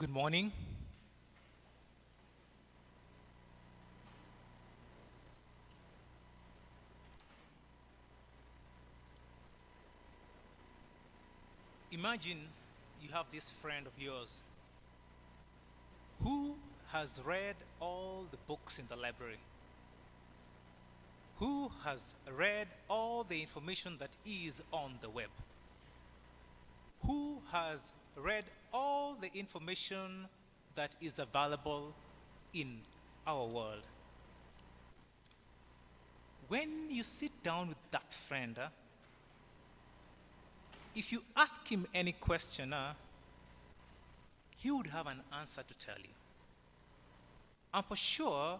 Good morning. Imagine you have this friend of yours who has read all the books in the library, who has read all the information that is on the web, who has read all the information that is available in our world. When you sit down with that friend, if you ask him any question, he would have an answer to tell you. And for sure,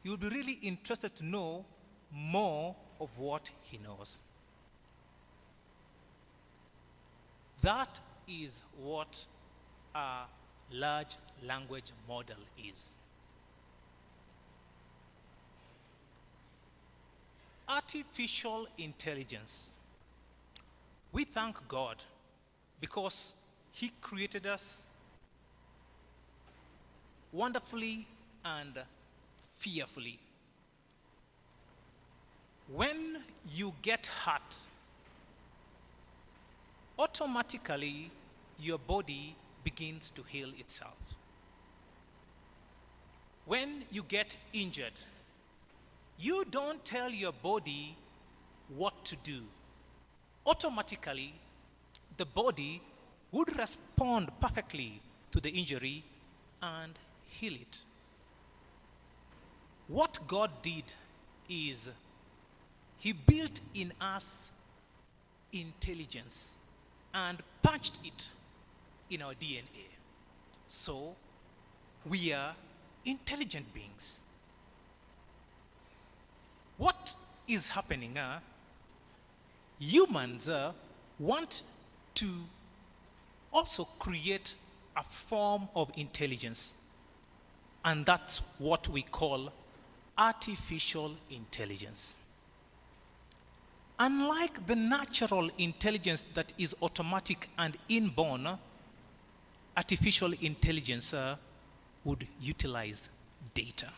you will be really interested to know more of what he knows. That is what a large language model is. Artificial intelligence. We thank God because He created us wonderfully and fearfully. When you get hurt, automatically your body begins to heal itself. When you get injured, you don't tell your body what to do. Automatically, the body would respond perfectly to the injury and heal it. What God did is He built in us intelligence and punched it in our DNA. So, we are intelligent beings. What is happening? Humans want to also create a form of intelligence, and that's what we call artificial intelligence. Unlike the natural intelligence that is automatic and inborn, artificial intelligence would utilize data.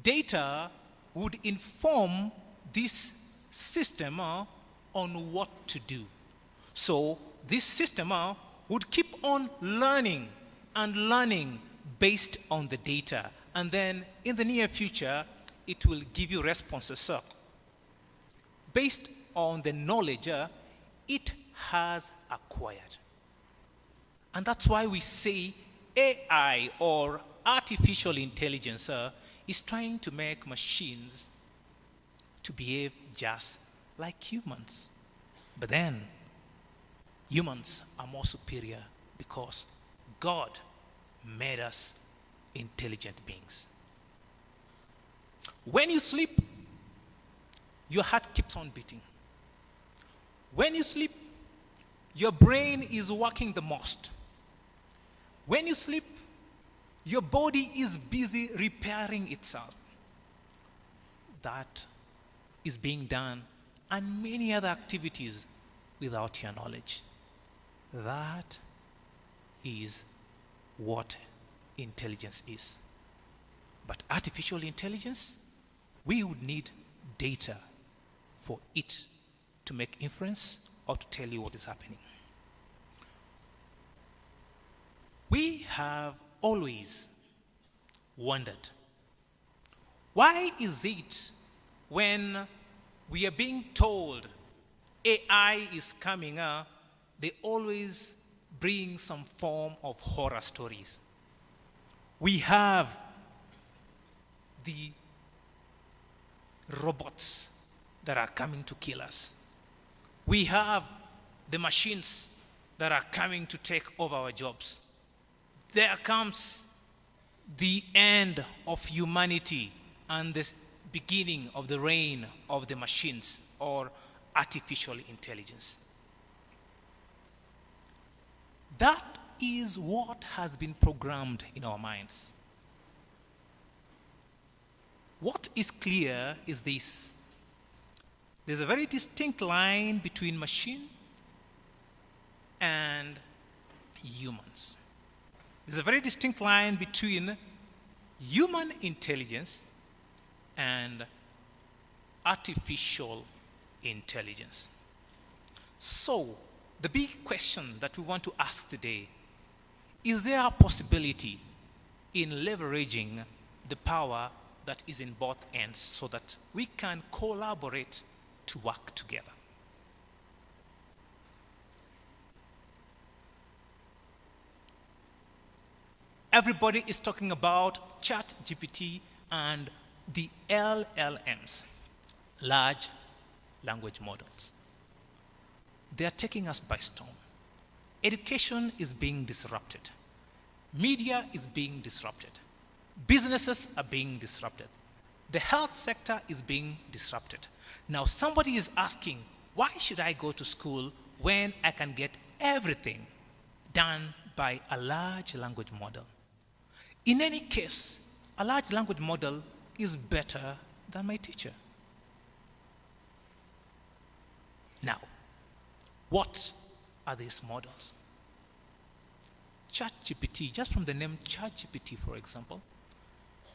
Data would inform this system on what to do. So this system would keep on learning and learning based on the data. And then in the near future, it will give you responses based on the knowledge it has acquired. And that's why we say AI, or artificial intelligence, is trying to make machines to behave just like humans. But then, humans are more superior because God made us intelligent beings. When you sleep, your heart keeps on beating. When you sleep, your brain is working the most. When you sleep, your body is busy repairing itself. That is being done, and many other activities without your knowledge. That is what intelligence is. But artificial intelligence, we would need data for it to make inference or to tell you what is happening. We have always wondered, why is it when we are being told AI is coming, they always bring some form of horror stories? We have the robots that are coming to kill us. We have the machines that are coming to take over our jobs. There comes the end of humanity and the beginning of the reign of the machines, or artificial intelligence. That is what has been programmed in our minds. What is clear is this: there's a very distinct line between machine and humans. There's a very distinct line between human intelligence and artificial intelligence. So, the big question that we want to ask today, is there a possibility in leveraging the power that is in both ends so that we can collaborate to work together? Everybody is talking about ChatGPT and the LLMs, large language models. They are taking us by storm. Education is being disrupted. Media is being disrupted. Businesses are being disrupted. The health sector is being disrupted. Now somebody is asking, why should I go to school when I can get everything done by a large language model? In any case, a large language model is better than my teacher. Now, what are these models? ChatGPT, just from the name ChatGPT, for example,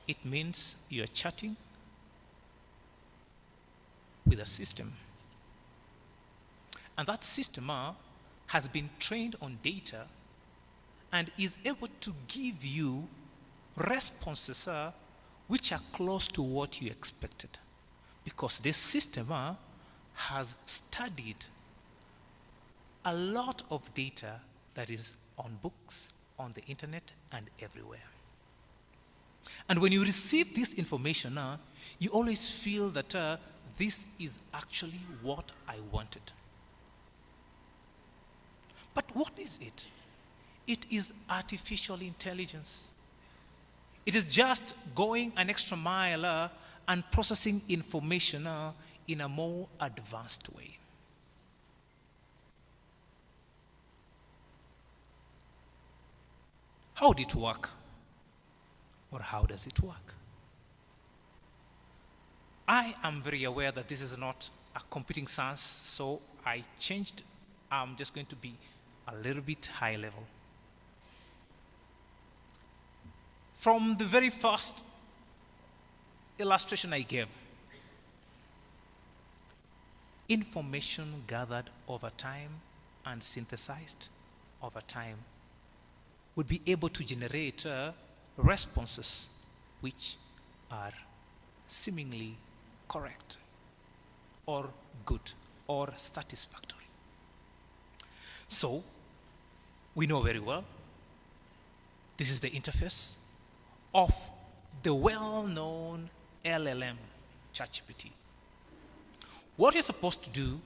it means you're chatting with a system. And that system has been trained on data and is able to give you responses which are close to what you expected. Because this system has studied a lot of data that is on books, on the internet, and everywhere. And when you receive this information, you always feel that this is actually what I wanted. But what is it? It is artificial intelligence. It is just going an extra mile and processing information in a more advanced way. How did it work? Or how does it work? I am very aware that this is not a computing science, so I changed. I'm just going to be a little bit high level. From the very first illustration I gave, information gathered over time and synthesized over time would be able to generate responses which are seemingly correct or good or satisfactory. So, we know very well this is the interface of the well-known LLM, ChatGPT. What you're supposed to do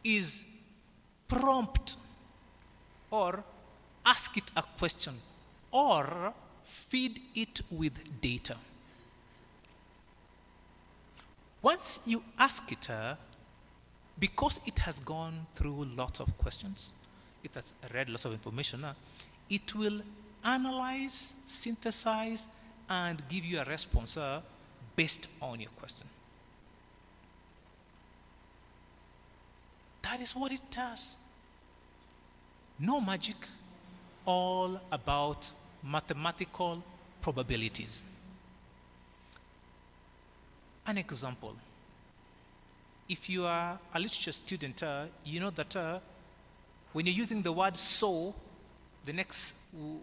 is prompt or ask it a question or feed it with data. Once you ask it, because it has gone through lots of questions, it has read lots of information, it will analyze, synthesize, and give you a response based on your question. That is what it does. No magic, all about mathematical probabilities. An example. If you are a literature student, you know that when you're using the word so, the next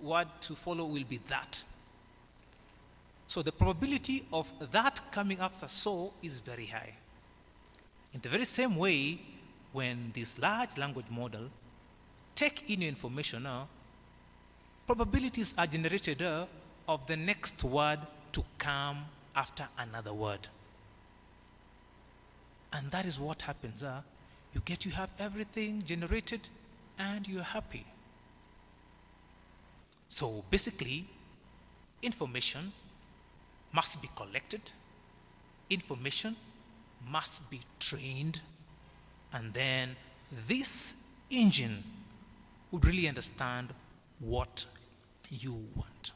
word to follow will be that. So the probability of that coming after so is very high. In the very same way, when this large language model take in your information, probabilities are generated of the next word to come after another word. And that is what happens. You have everything generated and you're happy. So basically, information must be collected, information must be trained, and then this engine would really understand what you want.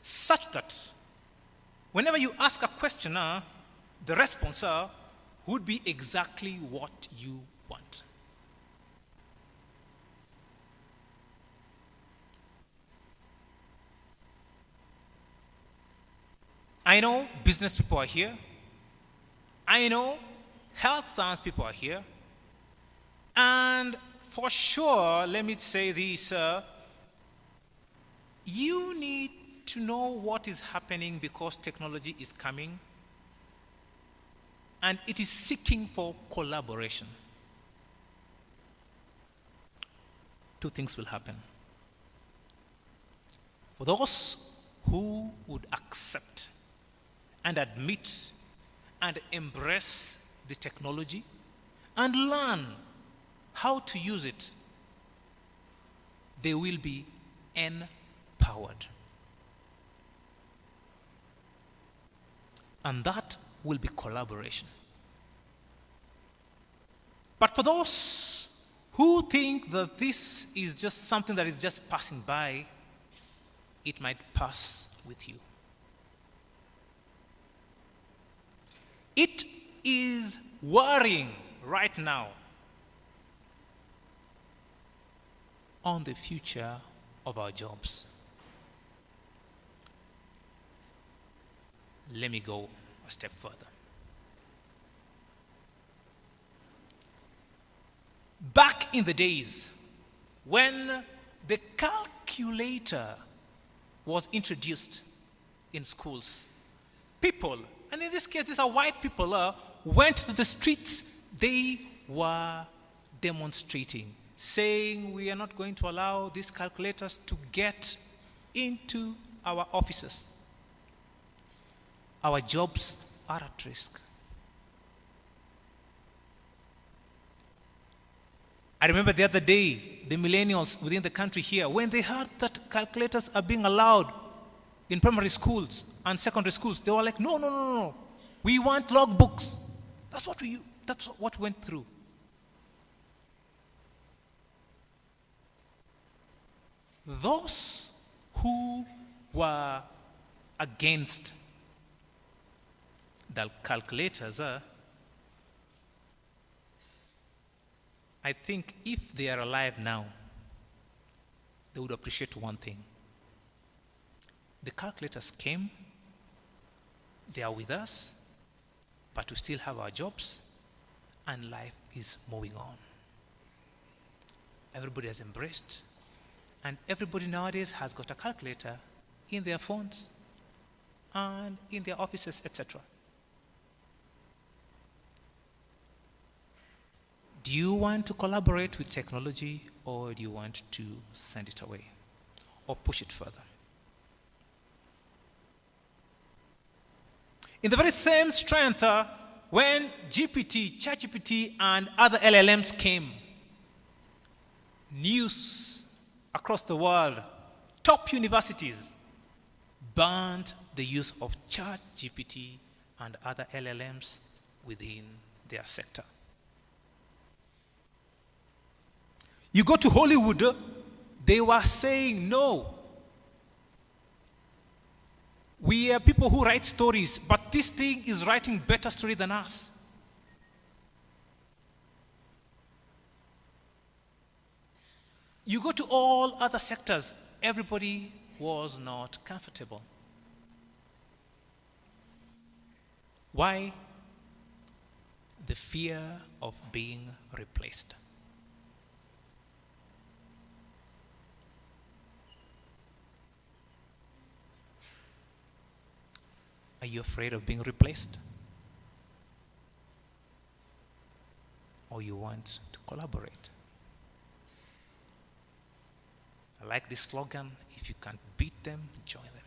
Such that whenever you ask a question, the response would be exactly what you want. I know business people are here. I know health science people are here. And for sure, let me say this, you need to know what is happening because technology is coming and it is seeking for collaboration. Two things will happen. For those who would accept and admit and embrace the technology and learn how to use it, they will be empowered. And that will be collaboration. But for those who think that this is just something that is just passing by, it might pass with you. It is worrying right now on the future of our jobs. Let me go a step further. Back in the days when the calculator was introduced in schools, people, and in this case these are white people, went to the streets. They were demonstrating, saying we are not going to allow these calculators to get into our offices. Our jobs are at risk. I remember the other day, the millennials within the country here, when they heard that calculators are being allowed in primary schools and secondary schools, they were like, no, no, no, no. We want logbooks. That's what went through. Those who were against the calculators, I think if they are alive now, they would appreciate one thing. The calculators came, they are with us, but we still have our jobs, and life is moving on. Everybody has embraced, and everybody nowadays has got a calculator in their phones and in their offices, etc. Do you want to collaborate with technology, or do you want to send it away or push it further? In the very same strength, when GPT, ChatGPT, and other LLMs came, news across the world, top universities banned the use of ChatGPT and other LLMs within their sector. You go to Hollywood, they were saying, no, we are people who write stories, but this thing is writing better story than us. You go to all other sectors, everybody was not comfortable. Why? The fear of being replaced. Are you afraid of being replaced? Or you want to collaborate? I like this slogan, if you can't beat them, join them.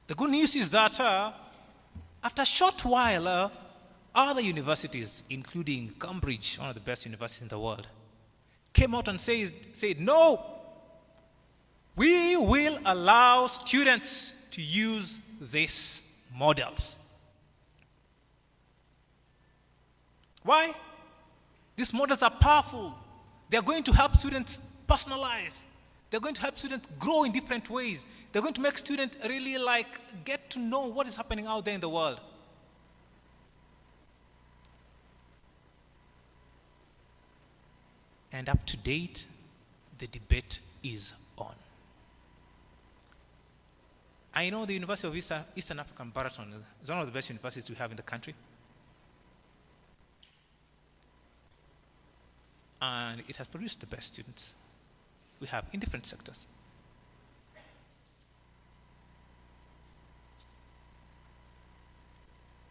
The good news is that after a short while, other universities, including Cambridge, one of the best universities in the world, came out and said, no, we will allow students to use these models. Why? These models are powerful. They're going to help students personalize. They're going to help students grow in different ways. They're going to make students really get to know what is happening out there in the world. And up to date, the debate is on. I know the University of Eastern African Baraton is one of the best universities we have in the country. And it has produced the best students we have in different sectors.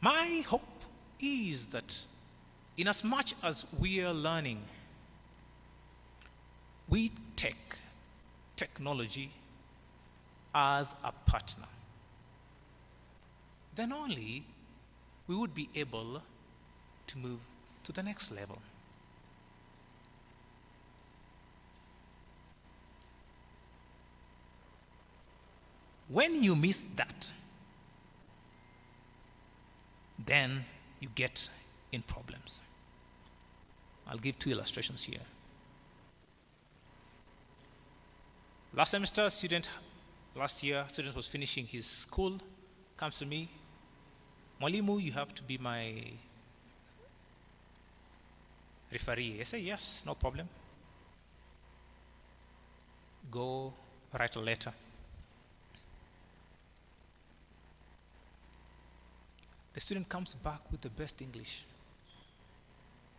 My hope is that in as much as we are learning, we take technology as a partner. Then only we would be able to move to the next level. When you miss that, then you get in problems. I'll give 2 illustrations here. Last year, a student was finishing his school, comes to me, Mwalimu, you have to be my referee. I say, yes, no problem. Go write a letter. The student comes back with the best English,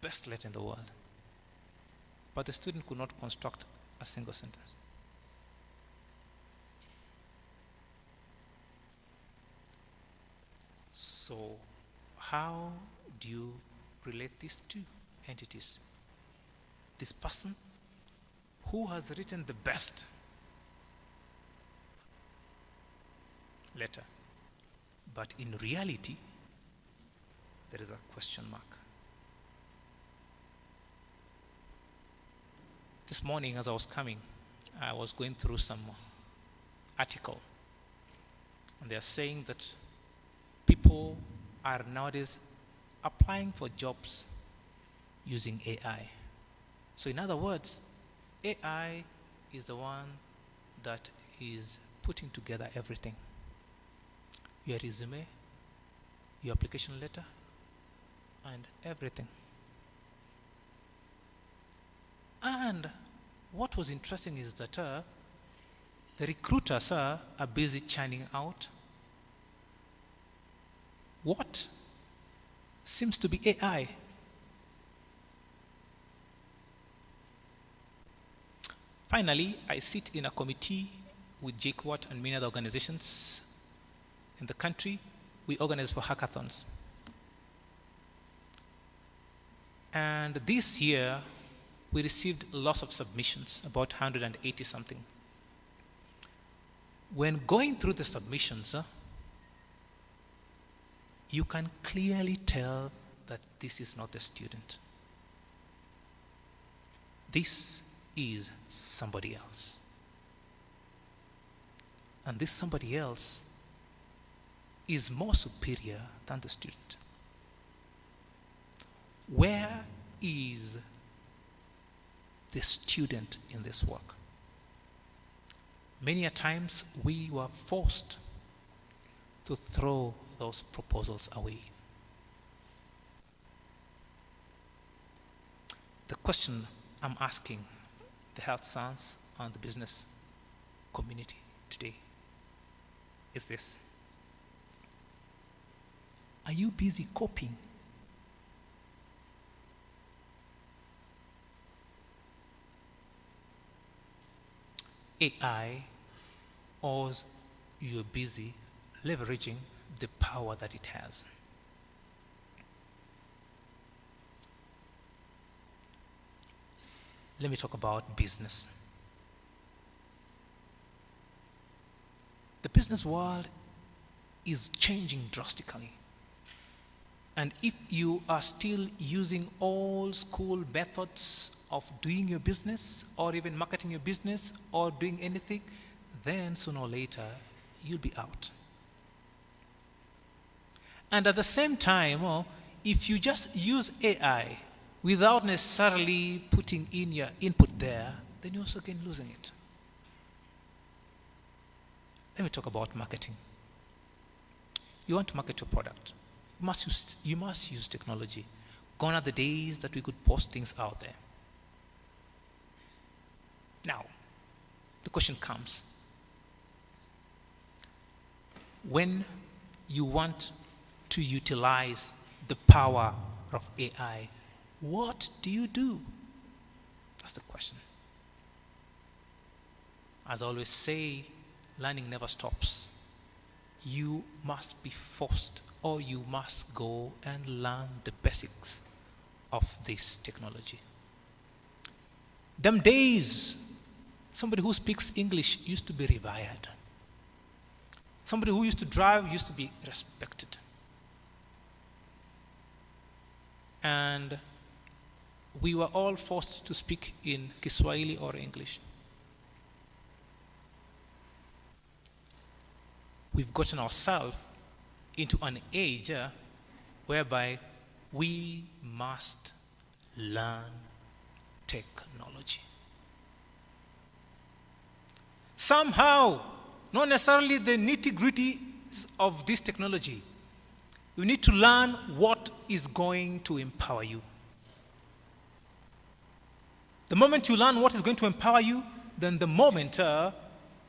best letter in the world. But the student could not construct a single sentence. So, how do you relate these 2 entities? This person who has written the best letter, but in reality, there is a question mark. This morning as I was coming, I was going through some article, and they are saying that people are nowadays applying for jobs using AI. So in other words, AI is the one that is putting together everything. Your resume, your application letter, and everything. And what was interesting is that the recruiters are busy churning out what seems to be AI. Finally, I sit in a committee with JQuat and many other organizations in the country. We organize for hackathons. And this year, we received lots of submissions, about 180 something. When going through the submissions, you can clearly tell that this is not the student. This is somebody else. And this somebody else is more superior than the student. Where is the student in this work? Many a times we were forced to throw those proposals away. The question I'm asking the health science and the business community today is this: are you busy copying? AI, or you're busy leveraging the power that it has? Let me talk about business. The business world is changing drastically. And if you are still using old school methods of doing your business, or even marketing your business, or doing anything, then sooner or later, you'll be out. And at the same time, if you just use AI without necessarily putting in your input there, then you're also again losing it. Let me talk about marketing. You want to market your product. You must use technology. Gone are the days that we could post things out there. Now, the question comes: when you want to utilize the power of AI, what do you do? That's the question. As I always say, learning never stops. You must be forced, or you must go and learn the basics of this technology. Them days, somebody who speaks English used to be revered. Somebody who used to drive used to be respected. And we were all forced to speak in Kiswahili or English. We've gotten ourselves into an age whereby we must learn technology. Somehow, not necessarily the nitty-gritty of this technology. You need to learn what is going to empower you. The moment you learn what is going to empower you, then the moment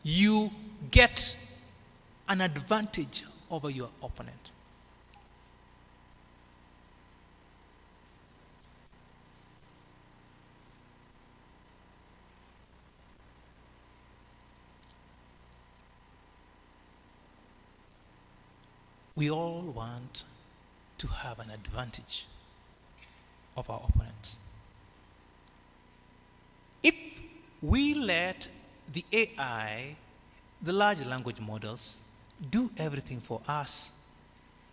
you get an advantage over your opponent. We all want to have an advantage of our opponents. If we let the AI, the large language models, do everything for us,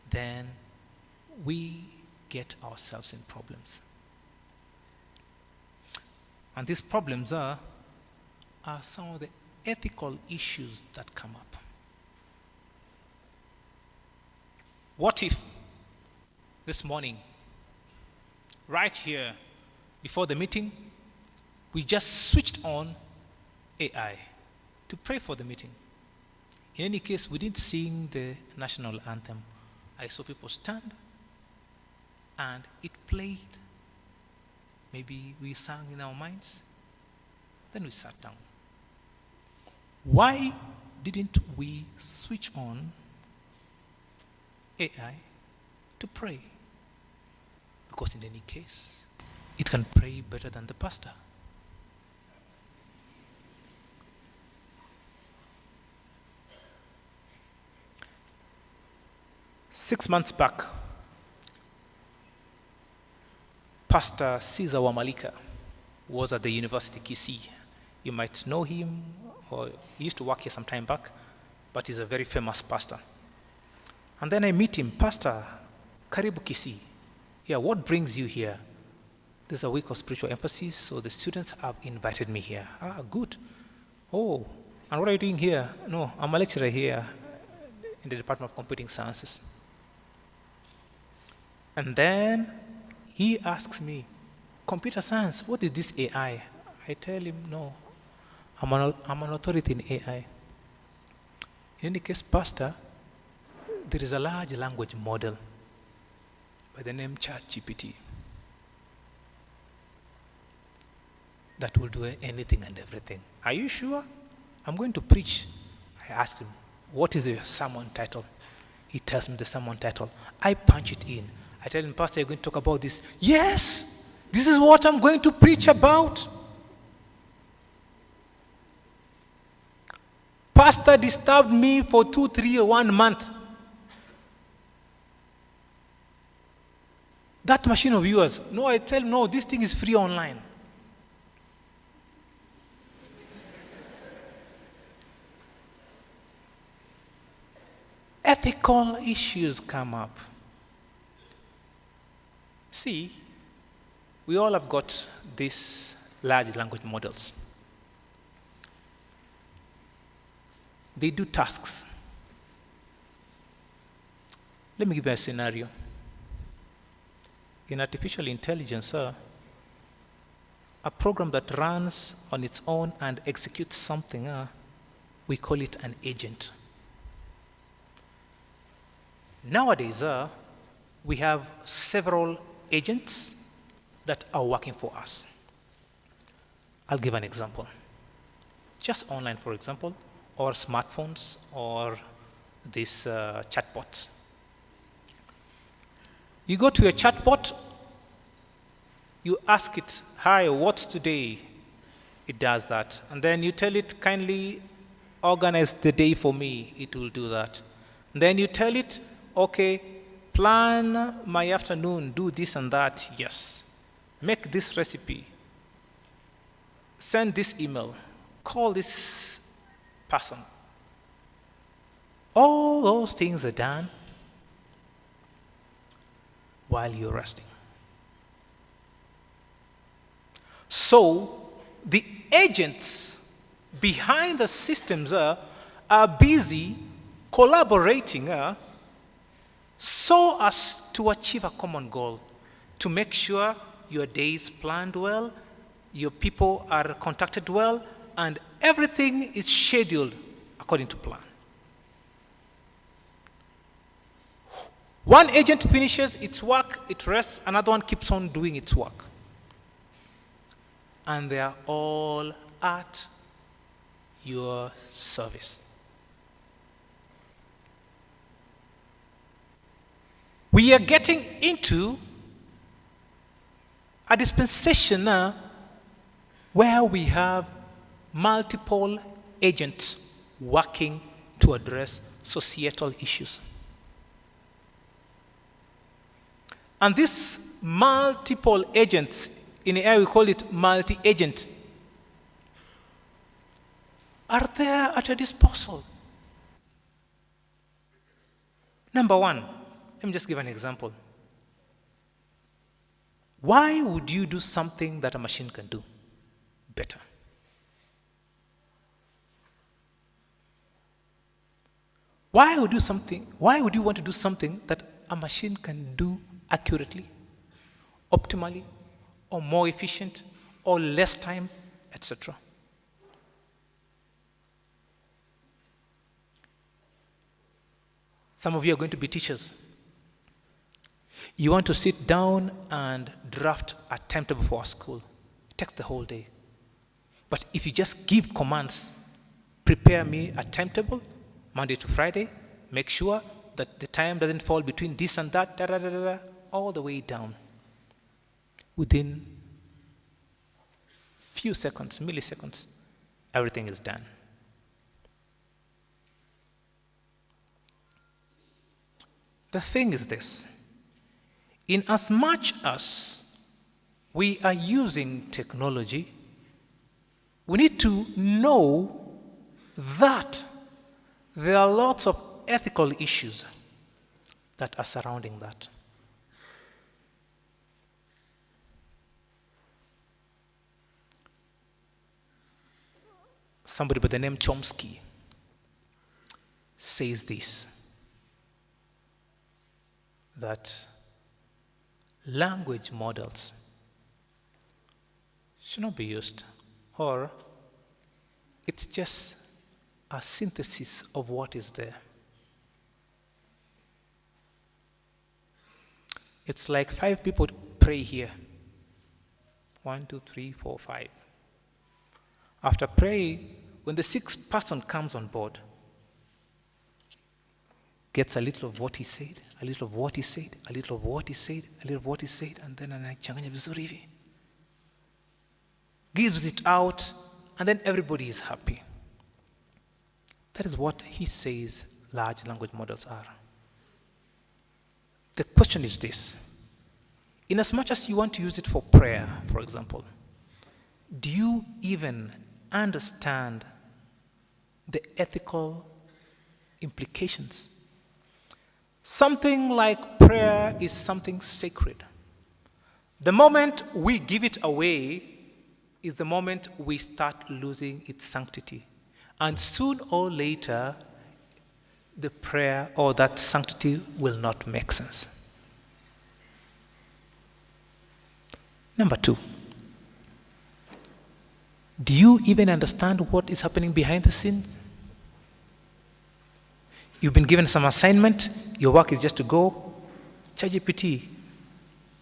then we get ourselves in problems. And these problems are some of the ethical issues that come up. What if this morning, right here before the meeting, we just switched on AI to pray for the meeting? In any case, we didn't sing the national anthem. I saw people stand and it played. Maybe we sang in our minds. Then we sat down. Why didn't we switch on AI to pray? Because in any case, it can pray better than the pastor. Six months back, Pastor Caesar Wamalika was at the University Kisii. You might know him, or he used to work here some time back, but he's a very famous pastor. And then I meet him, Pastor, Karibu Kisii. Yeah, what brings you here? There's a week of spiritual emphasis, so the students have invited me here. Ah, good. Oh, and what are you doing here? No, I'm a lecturer here in the Department of Computing Sciences. And then he asks me, computer science, what is this AI? I tell him, no, I'm an authority in AI. In any case, Pastor, there is a large language model by the name ChatGPT that will do anything and everything. Are you sure? I'm going to preach. I asked him, what is the sermon title? He tells me the sermon title. I punch it in. I tell him, Pastor, you're going to talk about this. Yes, this is what I'm going to preach about. Pastor disturbed me for 2, 3, or 1 month. That machine of yours. No, I tell him, no, this thing is free online. Ethical issues come up. See, we all have got these large language models. They do tasks. Let me give you a scenario. In artificial intelligence, a program that runs on its own and executes something, we call it an agent. Nowadays, we have several agents that are working for us. I'll give an example. Just online, for example, or smartphones or this chatbot. You go to your chatbot, you ask it, hi, what's today? It does that. And then you tell it, kindly organize the day for me. It will do that. And then you tell it, okay, plan my afternoon, do this and that. Yes. Make this recipe. Send this email. Call this person. All those things are done while you're resting. So the agents behind the systems are busy collaborating so as to achieve a common goal, to make sure your day is planned well, your people are contacted well, and everything is scheduled according to plan. One agent finishes its work, it rests, another one keeps on doing its work. And they are all at your service. We are getting into a dispensation now where we have multiple agents working to address societal issues. And these multiple agents, in AI we call it multi-agent, are there at your disposal. Number one, let me just give an example. Why would you do something that a machine can do better? Why would you want to do something that a machine can do accurately, optimally, or more efficient, or less time, etc.? Some of you are going to be teachers. You want to sit down and draft a timetable for a school. It takes the whole day. But if you just give commands, prepare me a timetable, Monday to Friday, make sure that the time doesn't fall between this and that, all the way down. Within few seconds, milliseconds, everything is done. The thing is this: in as much as we are using technology, we need to know that there are lots of ethical issues that are surrounding that. Somebody by the name Chomsky says this, that language models should not be used, or it's just a synthesis of what is there. It's like 5 people pray here. 1, 2, 3, 4, 5. After praying, when the 6th person comes on board, gets a little of what he said, a little of what he said, a little of what he said, a little of what he said, and then anachanganya vizuri hivi. Gives it out, and then everybody is happy. That is what he says large language models are. The question is this: in as much as you want to use it for prayer, for example, do you even understand the ethical implications? Something like prayer is something sacred. The moment we give it away is the moment we start losing its sanctity. And soon or later, the prayer or that sanctity will not make sense. Number 2, do you even understand what is happening behind the scenes? You've been given some assignment, your work is just to go, ChatGPT,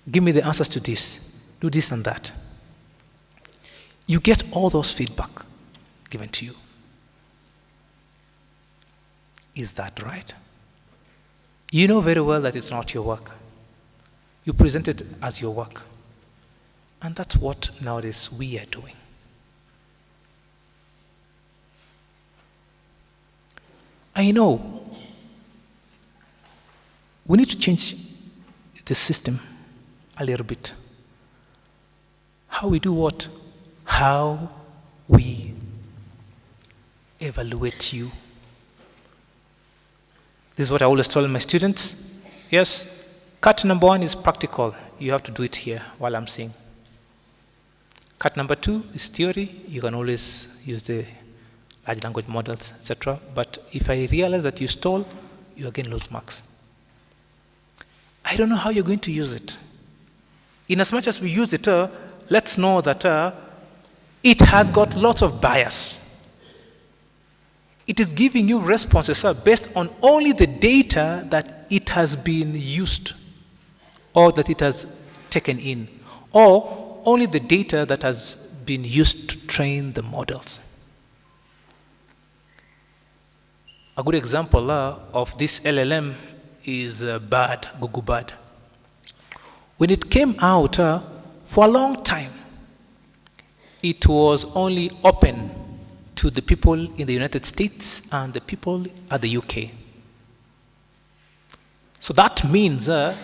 give me the answers to this, do this and that. You get all those feedback given to you. Is that right? You know very well that it's not your work. You present it as your work. And that's what nowadays we are doing. I know we need to change the system a little bit. How we do what? How we evaluate you. This is what I always tell my students. Yes, cut number 1 is practical. You have to do it here while I'm saying. Cut number 2 is theory. You can always use the large language models, etc. But if I realize that you stole, you again lose marks. I don't know how you're going to use it. In as much as we use it, let's know that it has got lots of bias. It is giving you responses based on only the data that it has been used or that it has taken in, or only the data that has been used to train the models. A good example of this LLM is Bard, Google Bard. When it came out, for a long time, it was only open to the people in the United States and the people at the UK. So that means that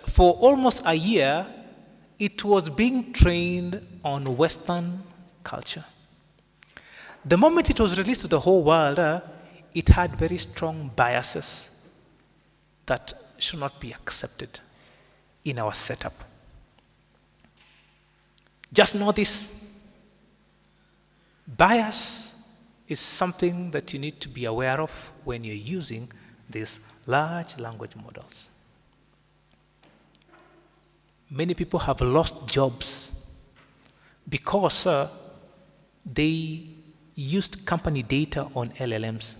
for almost a year, it was being trained on Western culture. The moment it was released to the whole world, it had very strong biases that should not be accepted in our setup. Just know this. Bias is something that you need to be aware of when you're using these large language models. Many people have lost jobs because they used company data on LLMs.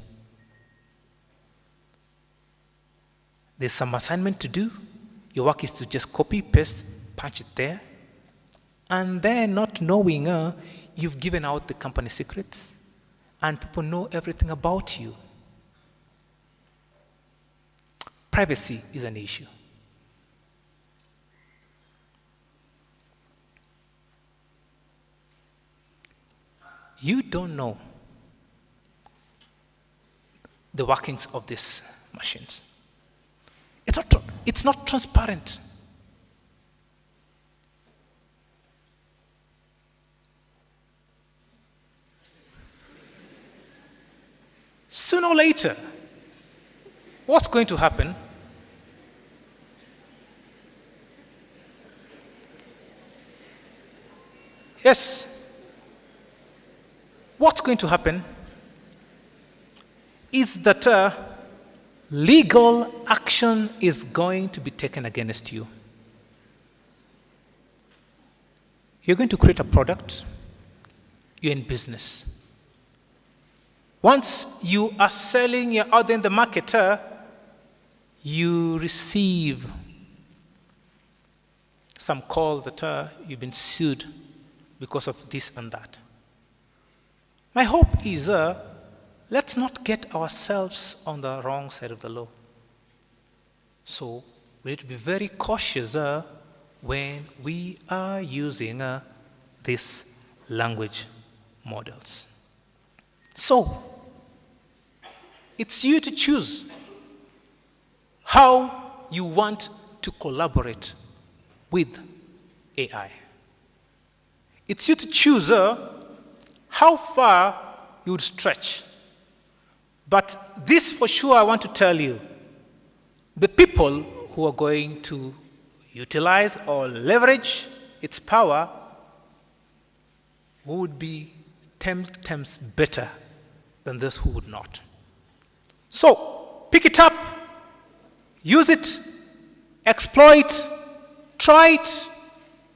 There's some assignment to do. Your work is to just copy, paste, punch it there, and then not knowing you've given out the company secrets, and people know everything about you. Privacy is an issue. You don't know the workings of these machines. It's not transparent. Sooner or later, what's going to happen? Yes. What's going to happen is that legal action is going to be taken against you. You're going to create a product. You're in business. Once you are selling, you're out there in the market, you receive some call that you've been sued because of this and that. My hope is let's not get ourselves on the wrong side of the law. So we need to be very cautious when we are using these language models. So it's you to choose how you want to collaborate with AI. It's you to choose how far you would stretch. But this for sure I want to tell you, the people who are going to utilize or leverage its power would be 10 times better than those who would not. So pick it up, use it, exploit, try it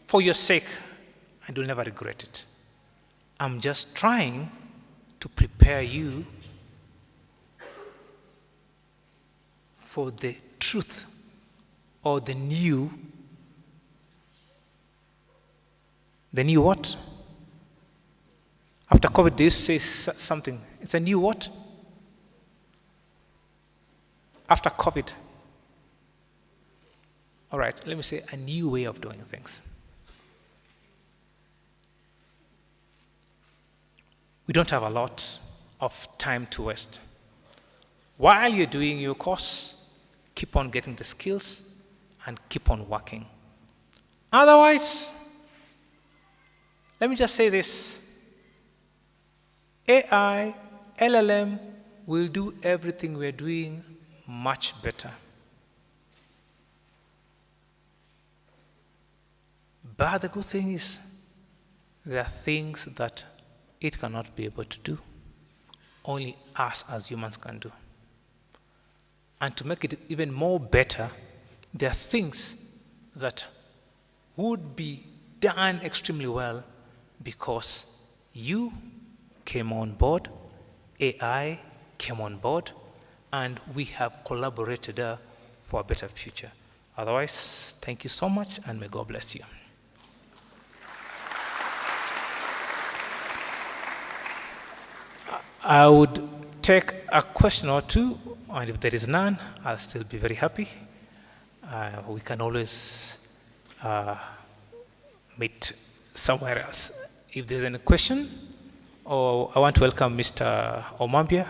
for your sake, and you'll never regret it. I'm just trying to prepare you for the truth or the new what? After COVID, they say something. It's a new what? after COVID. All right, let me say a new way of doing things. We don't have a lot of time to waste. While you're doing your course, keep on getting the skills and keep on working. Otherwise, let me just say this. AI, LLM will do everything we're doing much better. But the good thing is, there are things that it cannot be able to do. Only us as humans can do. And to make it even more better, there are things that would be done extremely well because you came on board, AI came on board, and we have collaborated for a better future. Otherwise, thank you so much, and may God bless you. I would take a question or two, and if there is none, I'll still be very happy. We can always meet somewhere else. If there's any question, I want to welcome Mr. Omambia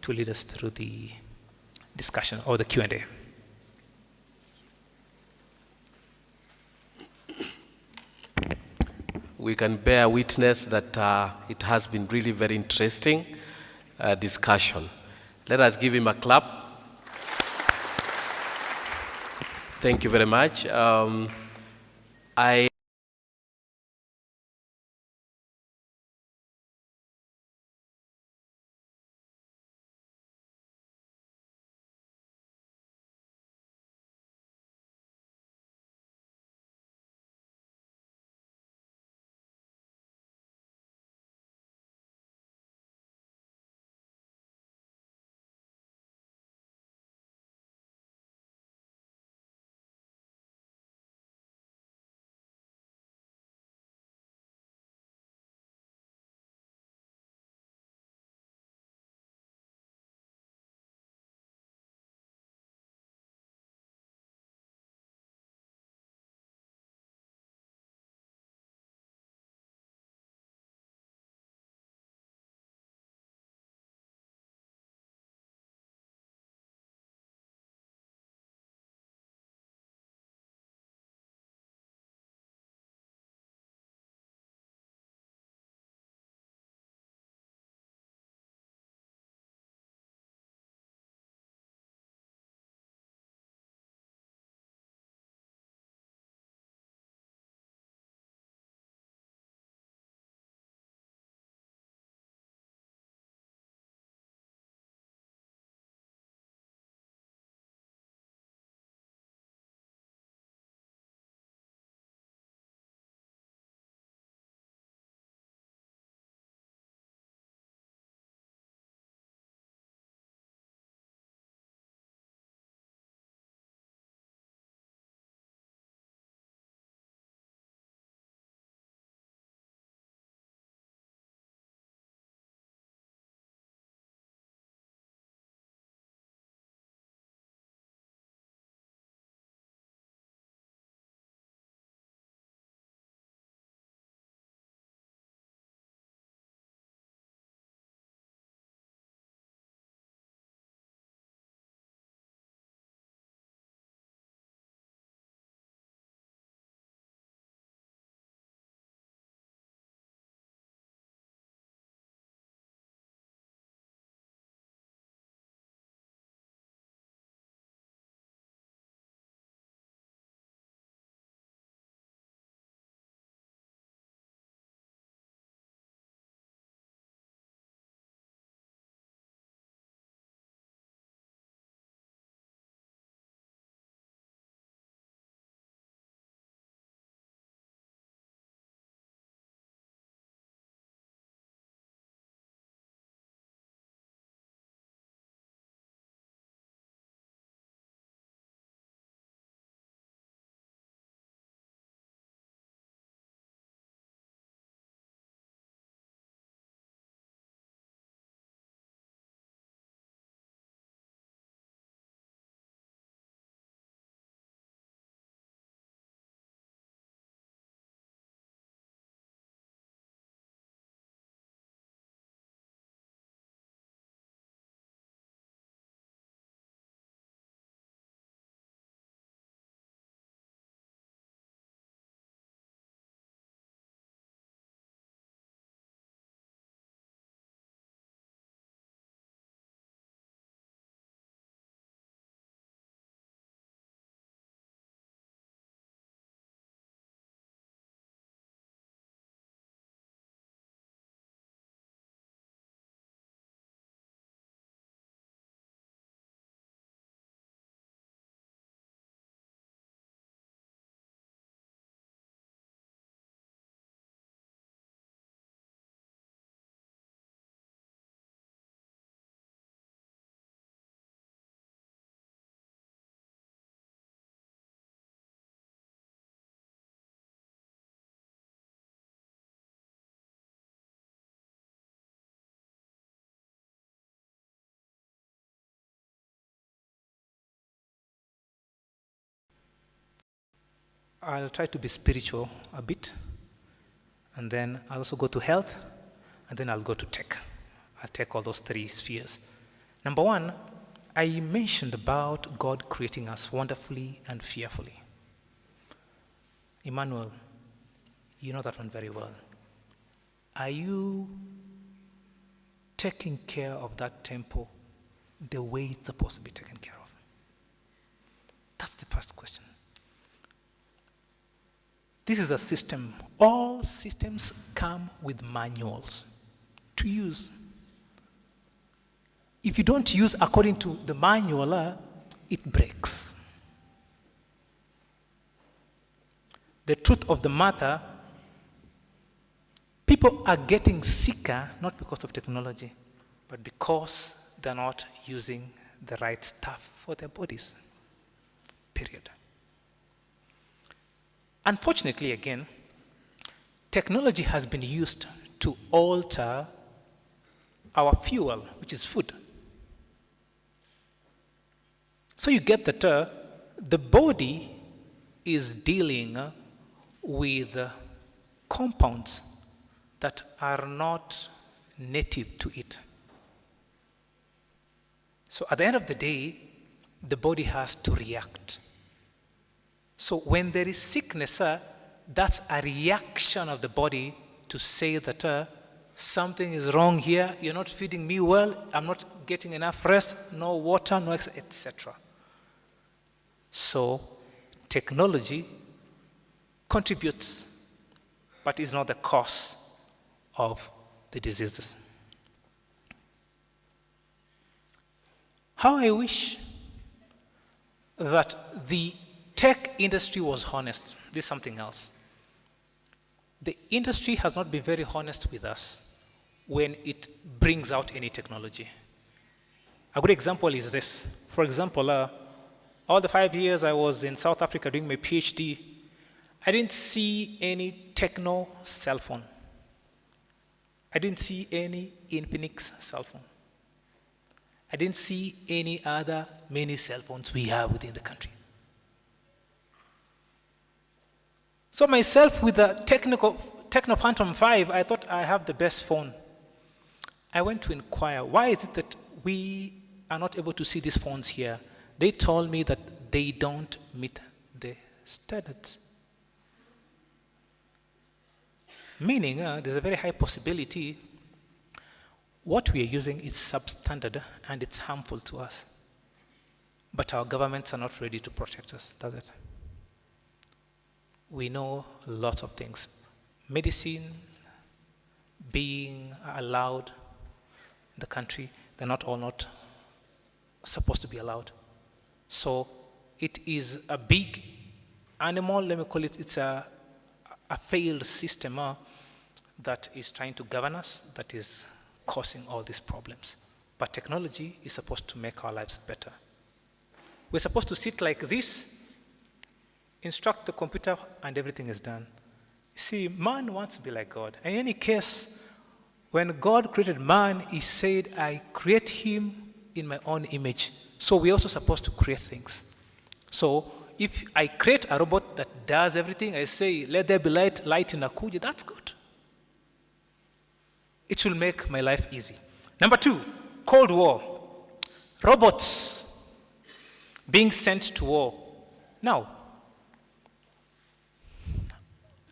to lead us through the discussion or the Q&A. We can bear witness that it has been really very interesting discussion. Let us give him a clap. Thank you very much. I'll try to be spiritual a bit, and then I'll also go to health, and then I'll go to tech. I'll take all those three spheres. Number one, I mentioned about God creating us wonderfully and fearfully. Emmanuel, you know that one very well. Are you taking care of that temple the way it's supposed to be taken care of? That's the first question. This is a system. All systems come with manuals to use. If you don't use according to the manual, it breaks. The truth of the matter, people are getting sicker not because of technology, but because they're not using the right stuff for their bodies. Period. Unfortunately, again, technology has been used to alter our fuel, which is food. So you get that the body is dealing with compounds that are not native to it. So at the end of the day, the body has to react. So when there is sickness, that's a reaction of the body to say that something is wrong here, you're not feeding me well, I'm not getting enough rest, no water, no etc. So technology contributes, but is not the cause of the diseases. How I wish that the tech industry was honest. This is something else. The industry has not been very honest with us when it brings out any technology. A good example is this. For example, all the 5 years I was in South Africa doing my PhD, I didn't see any techno cell phone. I didn't see any Infinix cell phone. I didn't see any other many cell phones we have within the country. So myself with the Techno Phantom 5, I thought I have the best phone. I went to inquire, why is it that we are not able to see these phones here? They told me that they don't meet the standards. Meaning, there's a very high possibility what we are using is substandard and it's harmful to us. But our governments are not ready to protect us, does it? We know lots of things. Medicine being allowed in the country, they're not all not supposed to be allowed. So it is a big animal, let me call it, it's a failed system that is trying to govern us, that is causing all these problems. But technology is supposed to make our lives better. We're supposed to sit like this, instruct the computer, and everything is done. You see, man wants to be like God. In any case, when God created man, he said, I create him in my own image. So we're also supposed to create things. So if I create a robot that does everything, I say, let there be light in Akuja, that's good. It will make my life easy. Number 2, Cold War. Robots being sent to war. Now,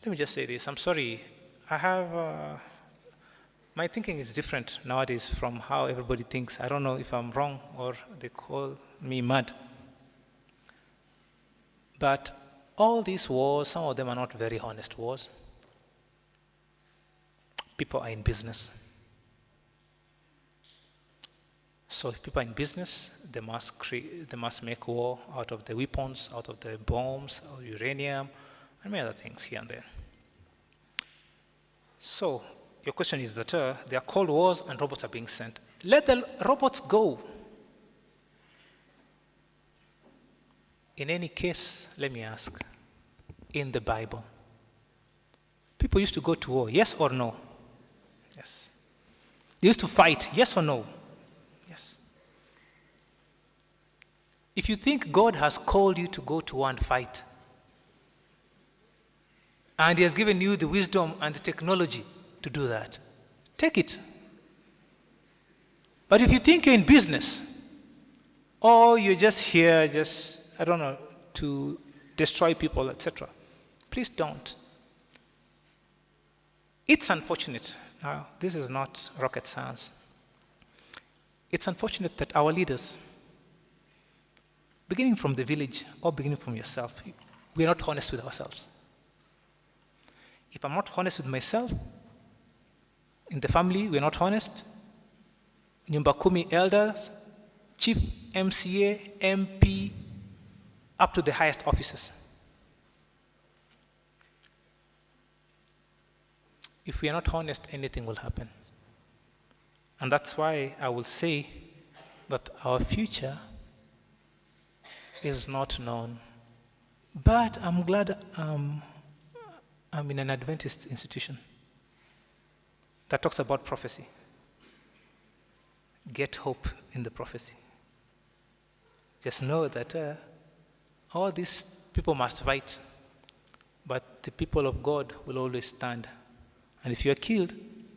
let me just say this. I'm sorry. I have, my thinking is different nowadays from how everybody thinks. I don't know if I'm wrong or they call me mad. But all these wars, some of them are not very honest wars. People are in business. So if people are in business, they must make war out of the weapons, out of the bombs, or uranium, and many other things here and there. So your question is that there are cold wars and robots are being sent. Let the robots go. In any case, let me ask, in the Bible, people used to go to war, yes or no? Yes. They used to fight, yes or no? Yes. If you think God has called you to go to war and fight, And he has given you the wisdom and the technology to do that. Take it. But if you think you're in business, or you're just here, I don't know, to destroy people, etc., please don't. It's unfortunate. Now, this is not rocket science. It's unfortunate that our leaders, beginning from the village or beginning from yourself, we're not honest with ourselves. If I'm not honest with myself, in the family, we're not honest. Nyumba Kumi elders, chief MCA, MP, up to the highest officers. If we are not honest, anything will happen. And that's why I will say that our future is not known. But I'm glad I'm in an Adventist institution that talks about prophecy. Get hope in the prophecy. Just know that all these people must fight, but the people of God will always stand. And if you are killed,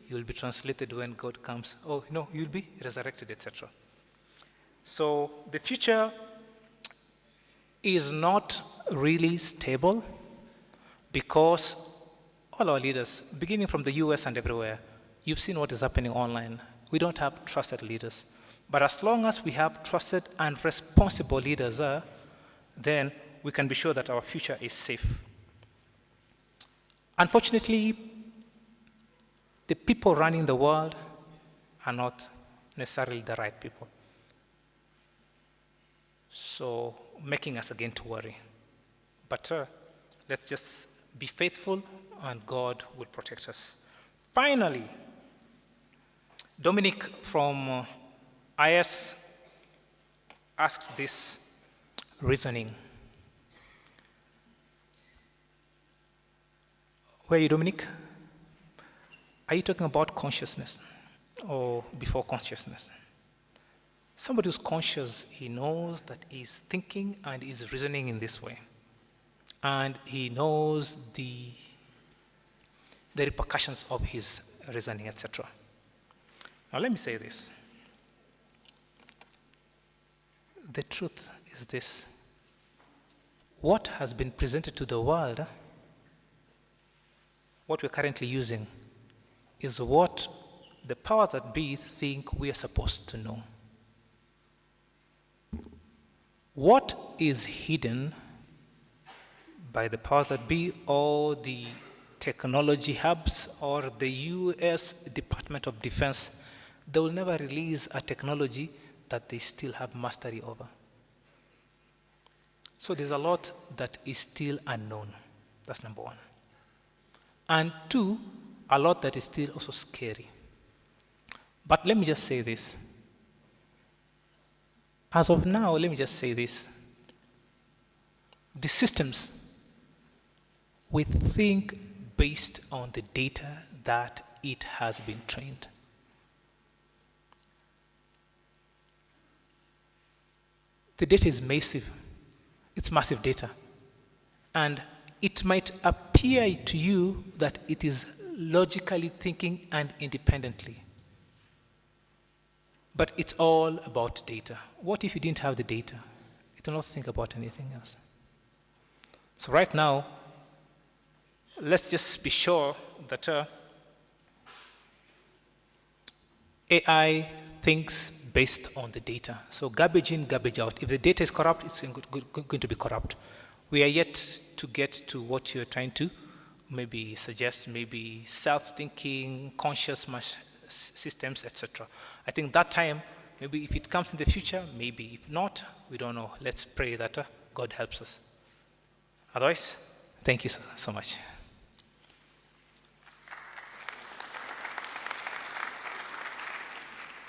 you will be translated when God comes. Oh, no, you'll be resurrected, etc. So the future is not really stable because all our leaders, beginning from the US and everywhere, you've seen what is happening online. We don't have trusted leaders. But as long as we have trusted and responsible leaders, then we can be sure that our future is safe. Unfortunately, the people running the world are not necessarily the right people. So, making us again to worry. But let's just be faithful and God will protect us. Finally, Dominic from IS asks this reasoning. Where are you, Dominic? Are you talking about consciousness or before consciousness? Somebody who's conscious, he knows that he's thinking and is reasoning in this way. And he knows the repercussions of his reasoning, etc. Now let me say this. The truth is this. What has been presented to the world, what we're currently using, is what the powers that be think we are supposed to know. What is hidden by the powers that be or the technology hubs or the US Department of Defense, they will never release a technology that they still have mastery over. So there's a lot that is still unknown. That's number one. And two, a lot that is still also scary. But let me just say this. As of now, let me just say this. The systems, we think based on the data that it has been trained. The data is massive. It's massive data. And it might appear to you that it is logically thinking and independently. But it's all about data. What if you didn't have the data? It will not think about anything else. So right now, let's just be sure that AI thinks based on the data. So garbage in, garbage out. If the data is corrupt, it's going to be corrupt. We are yet to get to what you're trying to maybe suggest, maybe self-thinking, conscious systems, etc. I think that time, maybe if it comes in the future, maybe. If not, we don't know. Let's pray that God helps us. Otherwise, thank you so much.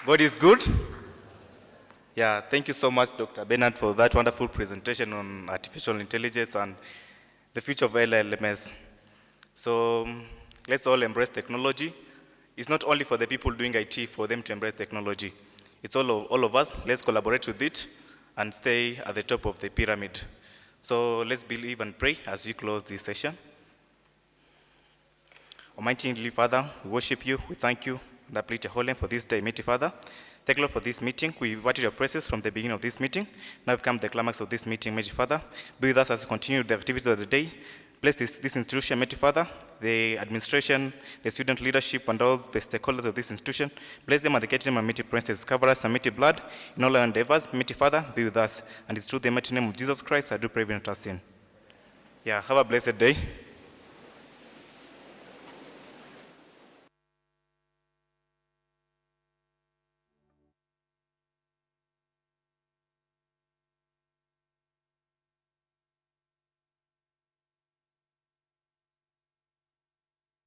God is good. Yeah, thank you so much, Dr. Bernard, for that wonderful presentation on artificial intelligence and the future of LLMS. So let's all embrace technology. It's not only for the people doing IT for them to embrace technology. It's all of us. Let's collaborate with it and stay at the top of the pyramid. So let's believe and pray as we close this session. Almighty Heavenly Father, we worship you, we thank you, and I plead your holy name for this day, mighty Father. Thank you, Lord, for this meeting. We invited your presence from the beginning of this meeting. Now we've come to the climax of this meeting, mighty Father. Be with us as we continue the activities of the day. Bless this institution, mighty Father, the administration, the student leadership, and all the stakeholders of this institution. Bless them and the name and mighty princes. Cover us and mighty blood in all our endeavors. Mighty Father, be with us. And it's through the mighty name of Jesus Christ I do pray and trust in. Yeah, have a blessed day.